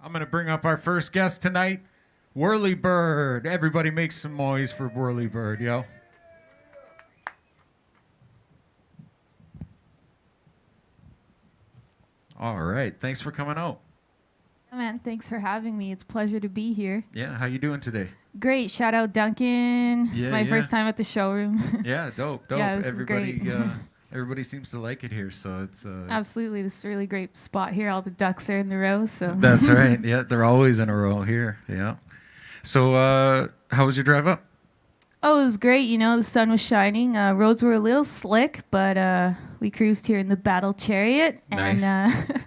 I'm going to bring up our first guest tonight, Whirlybird. Everybody make some noise for Whirlybird, yo. All right. Thanks for coming out. Oh, man, thanks for having me. It's a pleasure to be here. Yeah, how you doing today? Great. Shout out Duncan. Yeah, It's my yeah. first time at the showroom. Yeah, dope, dope. Yeah, this is everybody great. everybody seems to like it here, so it's Absolutely. This is a really great spot here. All the ducks are in the row, so. That's right. Yeah, they're always in a row here. Yeah. So, how was your drive up? Oh, it was great. You know, the sun was shining. Roads were a little slick, but we cruised here in the Battle Chariot. Nice. And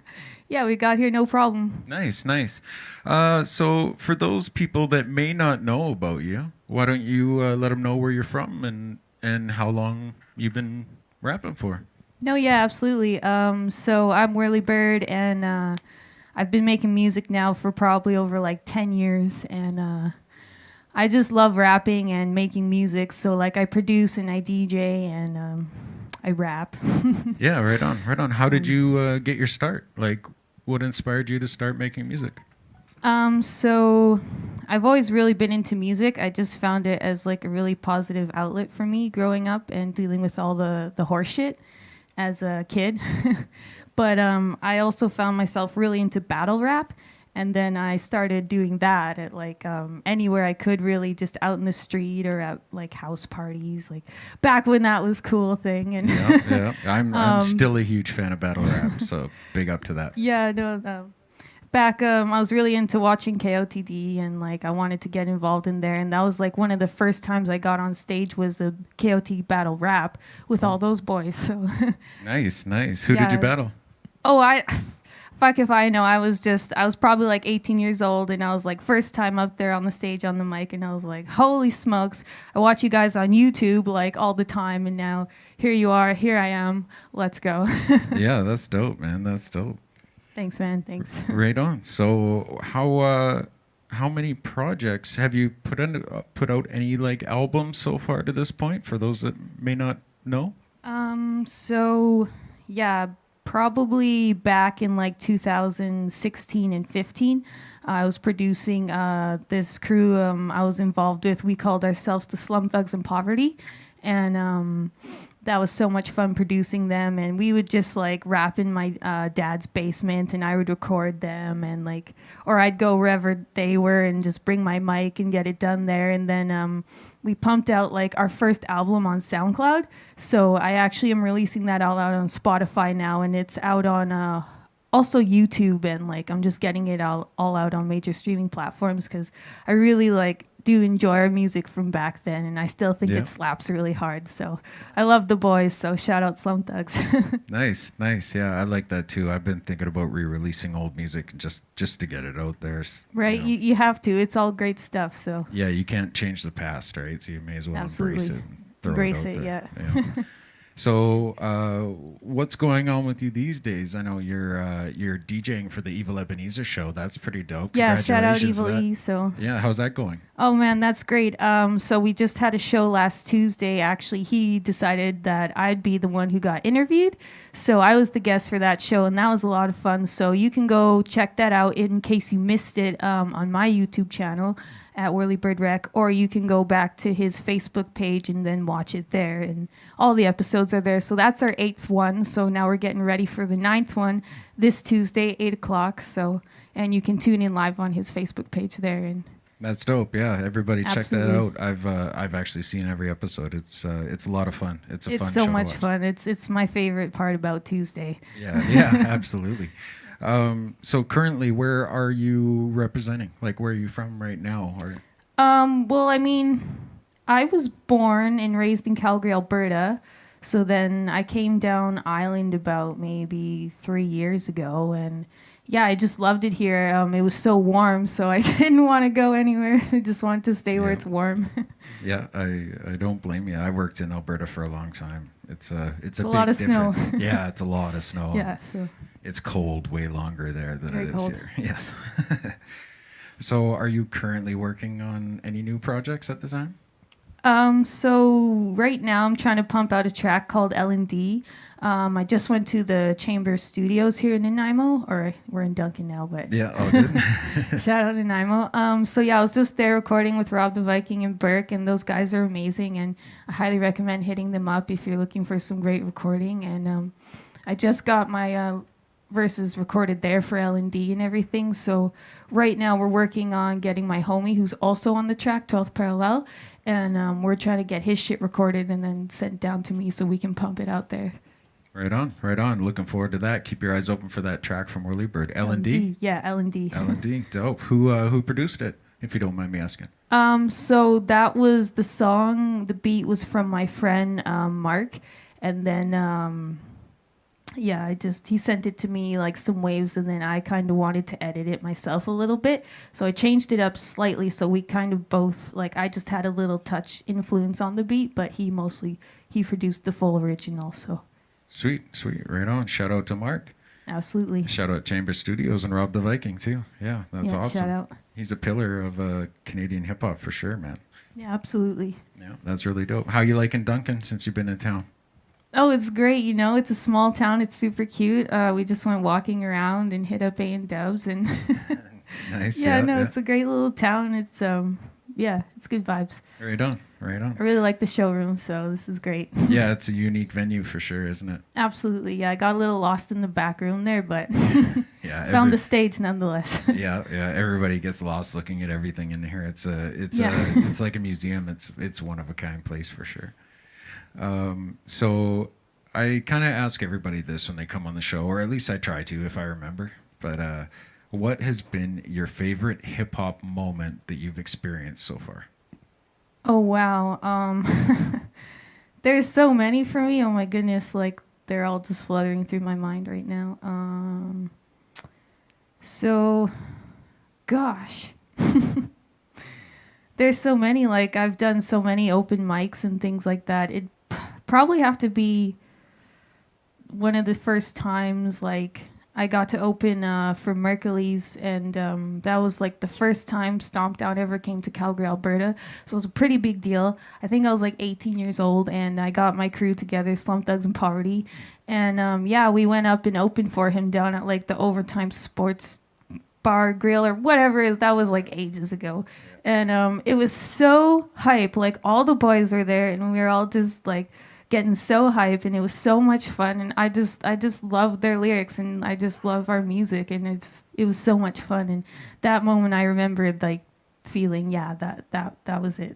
yeah, we got here no problem. Nice, nice. So for those people that may not know about you, why don't you let them know where you're from and how long you've been rapping for? No, yeah, absolutely. So I'm Whirlybird, and I've been making music now for probably over like 10 years, and I just love rapping and making music. So like I produce and I DJ and I rap. Yeah, right on, right on. How did you get your start? Like, what inspired you to start making music? So I've always really been into music. I just found it as like a really positive outlet for me growing up and dealing with all the horse shit as a kid. But I also found myself really into battle rap. And then I started doing that at like anywhere I could, really, just out in the street or at like house parties, like back when that was cool thing. And Yeah, yeah. I'm still a huge fan of battle rap, so big up to that. yeah, no. Back, I was really into watching KOTD, and like I wanted to get involved in there, and that was like one of the first times I got on stage was a KOT battle rap with all those boys. So Nice, nice. Who did Yeah, you it's- battle? oh, fuck if I know. I was probably like 18 years old, and I was like first time up there on the stage on the mic, and I was like, holy smokes, I watch you guys on YouTube like all the time, and now here you are, here I am, let's go. Yeah, that's dope, man. That's dope. Thanks, man, thanks. Right on. So how many projects have you put out any like albums so far to this point for those that may not know? So yeah, probably back in like 2016 and 15, I was producing this crew I was involved with. We called ourselves the Slum Thugs in Poverty, and that was so much fun producing them. And we would just like rap in my dad's basement, and I would record them, and like, or I'd go wherever they were and just bring my mic and get it done there. And then we pumped out like our first album on SoundCloud. So I actually am releasing that all out on Spotify now, and it's out on also YouTube, and like I'm just getting it all out on major streaming platforms because I really like do enjoy our music from back then, and I still think Yeah. it slaps really hard. So I love the boys, so shout out Slum Thugs. Nice, nice. Yeah, I like that too. I've been thinking about re-releasing old music just to get it out there. Right, You know. you have to. It's all great stuff, so Yeah, you can't change the past, right? So you may as well embrace Absolutely. it. And throw Embrace it, it, out there. Yeah. So, what's going on with you these days? I know you're DJing for the Evil Ebenezer show. That's pretty dope. yeah, shout out Congratulations to Evil that. E. So Yeah, how's that going? oh man, that's great. So we just had a show last Tuesday. Actually, he decided that I'd be the one who got interviewed. So I was the guest for that show, and that was a lot of fun. So you can go check that out in case you missed it on my YouTube channel at Whirlybird Rec, or you can go back to his Facebook page and then watch it there. And all the episodes are there. So that's our 8th one. So now we're getting ready for the 9th one this Tuesday, 8 o'clock. So, and you can tune in live on his Facebook page there. And That's dope. Yeah, everybody check that Absolutely. out. I've actually seen every episode. It's a lot of fun. It's a it's fun so show to much watch. fun. It's my favorite part about Tuesday. Yeah, yeah, absolutely. So currently, where are you representing? Like, where are you from right now? Or Well, I mean, I was born and raised in Calgary, Alberta. So then I came down island about maybe 3 years ago, and yeah, I just loved it here. It was so warm, so I didn't want to go anywhere. I just wanted to stay where Yeah. it's warm. yeah, I don't blame you. I worked in Alberta for a long time. It's a a big lot of snow. difference. Yeah, it's a lot of snow. Yeah, so It's cold way longer there than Very it is cold. here. Yes. So, are you currently working on any new projects at the time? so right now I'm trying to pump out a track called L&D. I just went to the Chamber Studios here in Nanaimo, or we're in Duncan now, but Yeah, all good. shout out to Nanaimo. So yeah, I was just there recording with Rob the Viking and Burke, and those guys are amazing, and I highly recommend hitting them up if you're looking for some great recording. And I just got my verses recorded there for L&D and everything. So right now we're working on getting my homie, who's also on the track, 12th Parallel, and we're trying to get his shit recorded and then sent down to me so we can pump it out there. Right on, right on. Looking forward to that. Keep your eyes open for that track from Whirlybird. L&D? Yeah, L&D. L&D, dope. Who produced it, if you don't mind me asking? So that was the song. The beat was from my friend Mark, and then yeah, he sent it to me like some waves, and then I kind of wanted to edit it myself a little bit, so I changed it up slightly. So we kind of both like I just had a little touch influence on the beat, but he produced the full original. So. Sweet, right on. Shout out to Mark. Absolutely. Shout out Chamber Studios and Rob the Viking too. Yeah, that's awesome. Shout out. He's a pillar of Canadian hip hop for sure, man. Yeah, absolutely. Yeah, that's really dope. How you liking Duncan since you've been in town? Oh, it's great. You know, it's a small town. It's super cute. We just went walking around and hit up A&Dubs and Nice. yeah, it's a great little town. It's yeah, it's good vibes. Right on. I really like the showroom, so this is great. Yeah, it's a unique venue for sure, isn't it? Absolutely. Yeah, I got a little lost in the back room there, but yeah, found the stage nonetheless. yeah. Everybody gets lost looking at everything in here. It's like a museum. It's one of a kind place for sure. So I kind of ask everybody this when they come on the show, or at least I try to if I remember. But what has been your favorite hip hop moment that you've experienced so far? Oh wow. There's so many for me. Oh my goodness, like they're all just fluttering through my mind right now. So gosh. There's so many, like I've done so many open mics and things like that. It'd probably have to be one of the first times like I got to open for Mercury's, and that was like the first time Stomped Out ever came to Calgary, Alberta. So it was a pretty big deal. I think I was like 18 years old, and I got my crew together, Slum Thugs and Poverty. And yeah, we went up and opened for him down at like the Overtime Sports Bar Grill or whatever it is. That was like ages ago. And it was so hype. Like all the boys were there, and we were all just like getting so hype, and it was so much fun. And I just love their lyrics, and I just love our music, and it was so much fun. And that moment I remembered like feeling, yeah, that was it.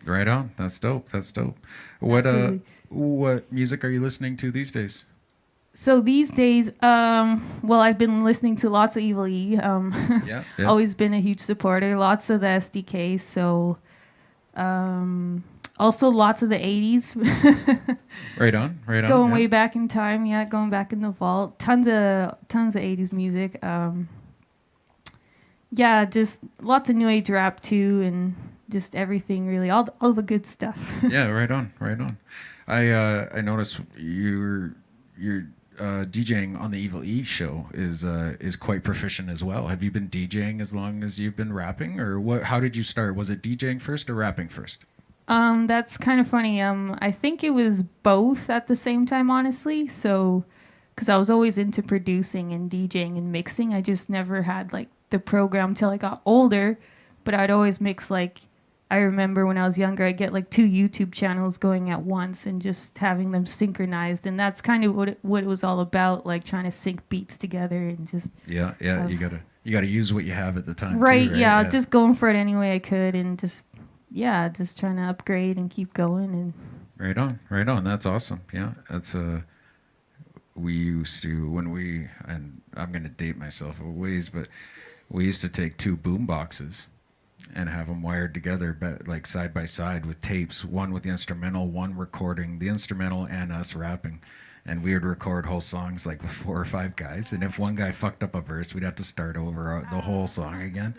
Right on. That's dope. What music are you listening to these days? So these days, well, I've been listening to lots of Evil E. Yeah. Always been a huge supporter. Lots of the SDK. So, also lots of the 80s. Right on. Going way back in time. Yeah, going back in the vault. Tons of 80s music. Yeah, just lots of new age rap too, and just everything really. All the good stuff. Yeah, right on. I noticed you're DJing on the Evil E show is quite proficient as well. Have you been DJing as long as you've been rapping, or what? How did you start? Was it DJing first or rapping first? That's kind of funny. I think it was both at the same time, honestly. So, because I was always into producing and DJing and mixing, I just never had like the program till I got older. But I'd always mix like. I remember when I was younger, I'd get like 2 YouTube channels going at once and just having them synchronized. And that's kind of what it was all about, like trying to sync beats together and just... Yeah. You gotta use what you have at the time. Right, too, right? Yeah. Just going for it any way I could and just trying to upgrade and keep going. And Right on. That's awesome. Yeah, that's we used to, and I'm going to date myself a ways, but we used to take 2 boom boxes and have them wired together, but like side by side with tapes, one with the instrumental, one recording the instrumental and us rapping. And we would record whole songs like with 4 or 5 guys. And if one guy fucked up a verse, we'd have to start over the whole song again.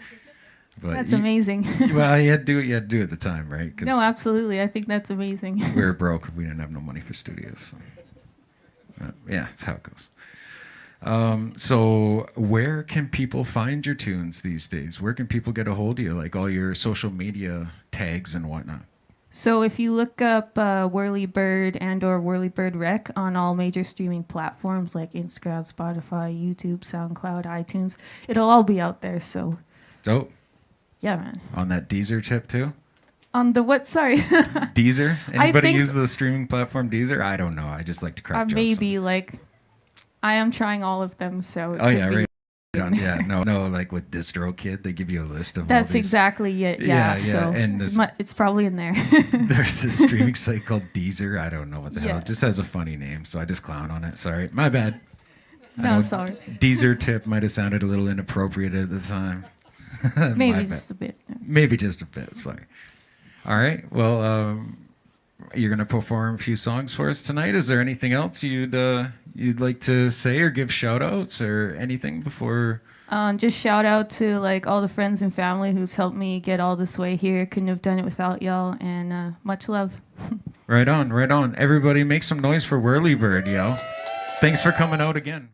But that's amazing. Well, you had to do it at the time, right? No, absolutely. I think that's amazing. We were broke. We didn't have no money for studios. So. Yeah, that's how it goes. So where can people find your tunes these days? Where can people get a hold of you? Like all your social media tags and whatnot. So if you look up Whirlybird and or Whirlybird Rec on all major streaming platforms like Instagram, Spotify, YouTube, SoundCloud, iTunes, it'll all be out there. So Oh, yeah, man. on that Deezer tip too? On the what? Sorry. Deezer? Anybody think use the streaming platform Deezer? I don't know. I just like to crack jokes. Maybe like I am trying all of them. So it Oh could yeah, be- right. Yeah, no, like with DistroKid, they give you a list of all That's these. exactly it. Yeah. Yeah, So and this- it's probably in there. There's a streaming site called Deezer. I don't know what the hell. Yeah. It just has a funny name, so I just clown on it. Sorry, my bad. I No, know sorry. Deezer tip might have sounded a little inappropriate at the time. My Maybe bad. just a bit. Maybe just a bit. Sorry. All right. Well, you're gonna perform a few songs for us tonight. Is there anything else you'd like to say or give shout outs or anything before? Just shout out to like all the friends and family who's helped me get all this way here. Couldn't have done it without y'all, and much love. Right on, right on. Everybody make some noise for Whirlybird, yo. Thanks for coming out again.